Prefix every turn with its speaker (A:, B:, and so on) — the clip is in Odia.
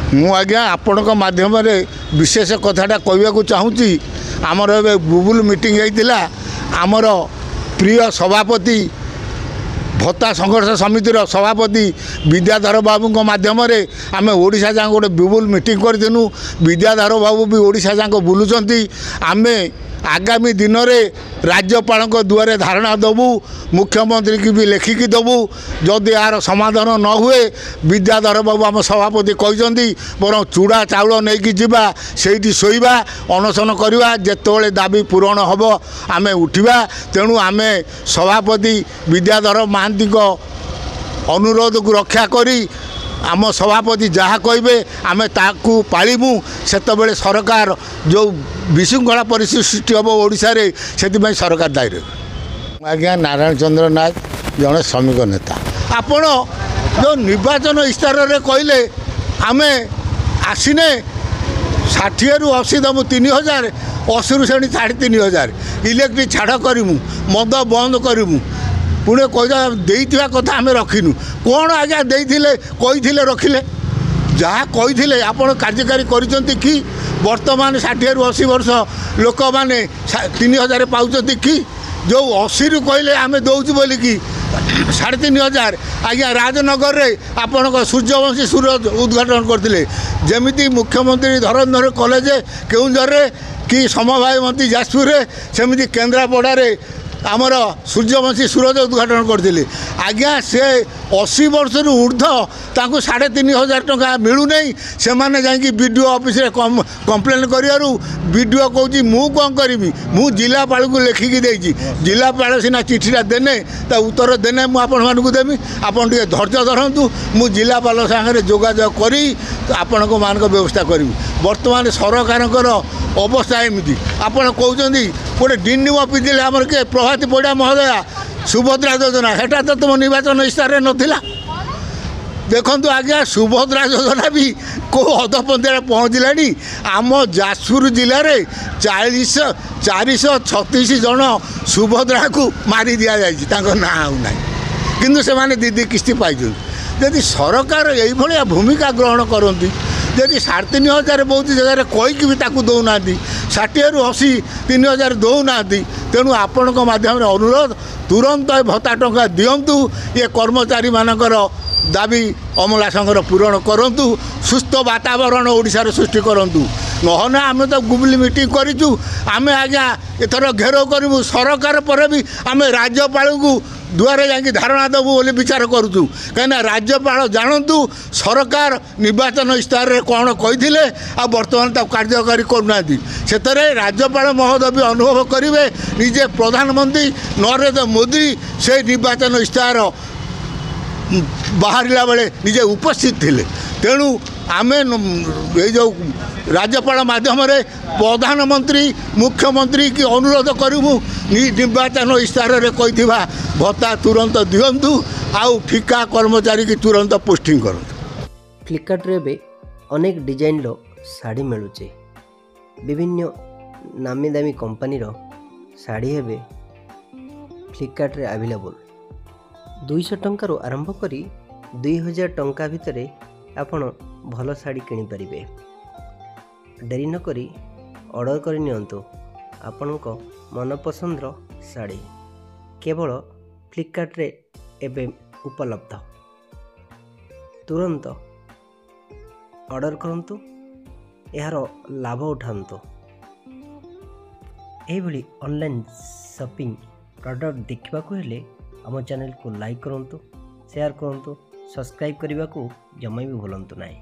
A: ମୁଁ ଆଜ୍ଞା ଆପଣଙ୍କ ମାଧ୍ୟମରେ ବିଶେଷ କଥାଟା କହିବାକୁ ଚାହୁଁଛି। ଆମର ଏବେ ବୁବୁଲ ମିଟିଂ ହେଇଥିଲା। ଆମର ପ୍ରିୟ ସଭାପତି ଭତ୍ତା ସଂଘର୍ଷ ସମିତିର ସଭାପତି ବିଦ୍ୟାଧର ବାବୁଙ୍କ ମାଧ୍ୟମରେ ଆମେ ଓଡ଼ିଶା ଯାକ ଗୋଟେ ବୁବୁଲ ମିଟିଂ କରିଥିଲୁ। ବିଦ୍ୟାଧର ବାବୁ ବି ଓଡ଼ିଶା ଯାକ ବୁଲୁଛନ୍ତି। ଆମେ ଆଗାମୀ ଦିନରେ ରାଜ୍ୟପାଳଙ୍କ ଦୁଆରେ ଧାରଣା ଦେବୁ, ମୁଖ୍ୟମନ୍ତ୍ରୀକି ବି ଲେଖିକି ଦେବୁ। ଯଦି ଏହାର ସମାଧାନ ନ ହୁଏ ବିଦ୍ୟାଧର ବାବୁ ଆମ ସଭାପତି କହିଛନ୍ତି ବରଂ ଚୁଡ଼ା ଚାଉଳ ନେଇକି ଯିବା, ସେଇଠି ଶୋଇବା, ଅନଶନ କରିବା। ଯେତେବେଳେ ଦାବି ପୂରଣ ହେବ ଆମେ ଉଠିବା। ତେଣୁ ଆମେ ସଭାପତି ବିଦ୍ୟାଧର ମହାନ୍ତିଙ୍କ ଅନୁରୋଧକୁ ରକ୍ଷା କରି ଆମ ସଭାପତି ଯାହା କହିବେ ଆମେ ତାକୁ ପାଳିବୁ। ସେତେବେଳେ ସରକାର ଯେଉଁ ବିଶୃଙ୍ଖଳା ପରିସ୍ଥିତି ସୃଷ୍ଟି ହେବ ଓଡ଼ିଶାରେ, ସେଥିପାଇଁ ସରକାର ଦାୟୀ ରହିବେ। ଆଜ୍ଞା ନାରାୟଣ ଚନ୍ଦ୍ର ନାୟକ ଜଣେ ଶ୍ରମିକ ନେତା। ଆପଣ ଯେଉଁ ନିର୍ବାଚନ ଇସ୍ତାହାରରେ କହିଲେ ଆମେ ଆସିନେ 60ରୁ 80 ଦେବୁ 3000, 80ରୁ ସେଠି 3500, ଇଲେକ୍ଟ୍ରିକ୍ ଛାଡ଼ କରିମୁ, ମଦ ବନ୍ଦ କରିମୁ, ପୁଣି କହିବା ଦେଇଥିବା କଥା ଆମେ ରଖିନୁ। କ'ଣ ଆଜ୍ଞା ଦେଇଥିଲେ କହିଥିଲେ ରଖିଲେ? ଯାହା କହିଥିଲେ ଆପଣ କାର୍ଯ୍ୟକାରୀ କରିଛନ୍ତି କି? ବର୍ତ୍ତମାନ 60ରୁ 80 ବର୍ଷ ଲୋକମାନେ 3000 ପାଉଛନ୍ତି କି? ଯେଉଁ 80ରୁ କହିଲେ ଆମେ ଦେଉଛୁ ବୋଲିକି 3500, ଆଜ୍ଞା ରାଜନଗରରେ ଆପଣଙ୍କ ସୂର୍ଯ୍ୟବଂଶୀ ସୁରଜ ଉଦ୍ଘାଟନ କରିଥିଲେ। ଯେମିତି ମୁଖ୍ୟମନ୍ତ୍ରୀ ଧରଣଧର କଲେଜ କେଉଁଝରରେ କି ସମବାୟ ମନ୍ତ୍ରୀ ଯାଜପୁରରେ, ସେମିତି କେନ୍ଦ୍ରାପଡ଼ାରେ ଆମର ସୂର୍ଯ୍ୟବଂଶୀ ସୁରଜ ଉଦ୍ଘାଟନ କରିଥିଲେ। ଆଜ୍ଞା ସେ 80 ବର୍ଷରୁ ଉର୍ଦ୍ଧ୍ୱ ତାଙ୍କୁ 3500 ଟଙ୍କା ମିଳୁନାହିଁ। ସେମାନେ ଯାଇକି ବିଡ଼ିଓ ଅଫିସରେ କମ୍ପ୍ଲେନ୍ କରିବାରୁ ବିଡ଼ିଓ କହୁଛି ମୁଁ କ'ଣ କରିବି, ମୁଁ ଜିଲ୍ଲାପାଳକୁ ଲେଖିକି ଦେଇଛି। ଜିଲ୍ଲାପାଳ ସିନା ଚିଠିଟା ଦେନେ, ତା ଉତ୍ତର ଦେନେ ମୁଁ ଆପଣମାନଙ୍କୁ ଦେବି। ଆପଣ ଟିକେ ଧୈର୍ଯ୍ୟ ଧରନ୍ତୁ, ମୁଁ ଜିଲ୍ଲାପାଳ ସାଙ୍ଗରେ ଯୋଗାଯୋଗ କରି ଆପଣଙ୍କ ମାନଙ୍କ ବ୍ୟବସ୍ଥା କରିବି। ବର୍ତ୍ତମାନ ସରକାରଙ୍କର ଅବସ୍ଥା ଏମିତି। ଆପଣ କହୁଛନ୍ତି ଗୋଟେ ଡିନିମ ପିଥିଲେ ଆମର କିଏ ପ୍ରଭାତୀ ପରିଡ଼ା ମହୋଦୟା ସୁଭଦ୍ରା ଯୋଜନା, ସେଟା ତ ତୁମ ନିର୍ବାଚନ ଇସ୍ତାହାରରେ ନଥିଲା। ଦେଖନ୍ତୁ ଆଜ୍ଞା ସୁଭଦ୍ରା ଯୋଜନା ବି କେଉଁ ଅଧପନ୍ଥାରେ ପହଞ୍ଚିଲାଣି। ଆମ ଯାଜପୁର ଜିଲ୍ଲାରେ 436 ଜଣ ସୁଭଦ୍ରାକୁ ମାରି ଦିଆଯାଇଛି, ତାଙ୍କ ନାଁ ଆଉ ନାହିଁ, କିନ୍ତୁ ସେମାନେ ଦିଦି କିସ୍ତି ପାଇଛନ୍ତି। ଯଦି ସରକାର ଏଇଭଳିଆ ଭୂମିକା ଗ୍ରହଣ କରନ୍ତି, ଯଦି 3500 ବହୁତ ଜାଗାରେ କହିକି ବି ତାକୁ ଦେଉନାହାନ୍ତି, 60ରୁ 80 3000 ଦେଉନାହାନ୍ତି। ତେଣୁ ଆପଣଙ୍କ ମାଧ୍ୟମରେ ଅନୁରୋଧ, ତୁରନ୍ତ ଏ ଭତ୍ତା ଟଙ୍କା ଦିଅନ୍ତୁ। ଏ କର୍ମଚାରୀମାନଙ୍କର ଦାବି ଅମଲା ସଂଘର ପୂରଣ କରନ୍ତୁ। ସୁସ୍ଥ ବାତାବରଣ ଓଡ଼ିଶାରେ ସୃଷ୍ଟି କରନ୍ତୁ। ନହେଲେ ଆମେ ତ ଗୁବୁଲି ମିଟିଂ କରିଛୁ, ଆମେ ଆଜ୍ଞା ଏଥର ଘେରାଉ କରିବୁ। ସରକାର ପରେ ବି ଆମେ ରାଜ୍ୟପାଳକୁ ଦୁଆରେ ଯାଇକି ଧାରଣା ଦେବୁ ବୋଲି ବିଚାର କରୁଛୁ। କାହିଁକିନା ରାଜ୍ୟପାଳ ଜାଣନ୍ତୁ ସରକାର ନିର୍ବାଚନ ଇସ୍ତାହାରରେ କ'ଣ କହିଥିଲେ ଆଉ ବର୍ତ୍ତମାନ ତାକୁ କାର୍ଯ୍ୟକାରୀ କରୁନାହାନ୍ତି। ସେଥିରେ ରାଜ୍ୟପାଳ ମହୋଦୟ ବି ଅନୁଭବ କରିବେ, ନିଜେ ପ୍ରଧାନମନ୍ତ୍ରୀ ନରେନ୍ଦ୍ର ମୋଦି ସେ ନିର୍ବାଚନ ଇସ୍ତାହାର ବାହାରିଲା ବେଳେ ନିଜେ ଉପସ୍ଥିତ ଥିଲେ। ତେଣୁ ଆମେ ଏଇ ଯେଉଁ ରାଜ୍ୟପାଳ ମାଧ୍ୟମରେ ପ୍ରଧାନମନ୍ତ୍ରୀ ମୁଖ୍ୟମନ୍ତ୍ରୀ କି ଅନୁରୋଧ କରିବୁ, ନିର୍ବାଚନ ଇସ୍ତାହାରରେ କହିଥିବା ଭତ୍ତା ତୁରନ୍ତ ଦିଅନ୍ତୁ, ଆଉ ଠିକା କର୍ମଚାରୀ କି ତୁରନ୍ତ ପୋଷ୍ଟିଂ କରନ୍ତୁ।
B: ଫ୍ଲିପକାର୍ଟରେ ଏବେ ଅନେକ ଡିଜାଇନର ଶାଢ଼ୀ ମିଳୁଛି। ବିଭିନ୍ନ ନାମୀ ଦାମୀ କମ୍ପାନୀର ଶାଢ଼ୀ ଏବେ ଫ୍ଲିପକାର୍ଟରେ ଆଭେଲେବୁଲ୍। 200 ଟଙ୍କାରୁ ଆରମ୍ଭ କରି 2000 ଟଙ୍କା ଭିତରେ ଆପଣ ଭଲ ଶାଢ଼ୀ କିଣିପାରିବେ। ଡେରି ନକରି ଅର୍ଡ଼ର କରି ନିଅନ୍ତୁ ଆପଣଙ୍କ ମନପସନ୍ଦର ଶାଢ଼ୀ। କେବଳ ଫ୍ଲିପକାର୍ଟରେ ଏବେ ଉପଲବ୍ଧ। ତୁରନ୍ତ ଅର୍ଡ଼ର କରନ୍ତୁ, ଏହାର ଲାଭ ଉଠାନ୍ତୁ। ଏହିଭଳି ଅନଲାଇନ୍ ସପିଂ ପ୍ରଡ଼କ୍ଟ ଦେଖିବାକୁ ହେଲେ ଆମ ଚ୍ୟାନେଲକୁ ଲାଇକ୍ କରନ୍ତୁ, ସେୟାର କରନ୍ତୁ, ସବସ୍କ୍ରାଇବ୍ କରିବାକୁ ଜମା ବି ଭୁଲନ୍ତୁ ନାହିଁ।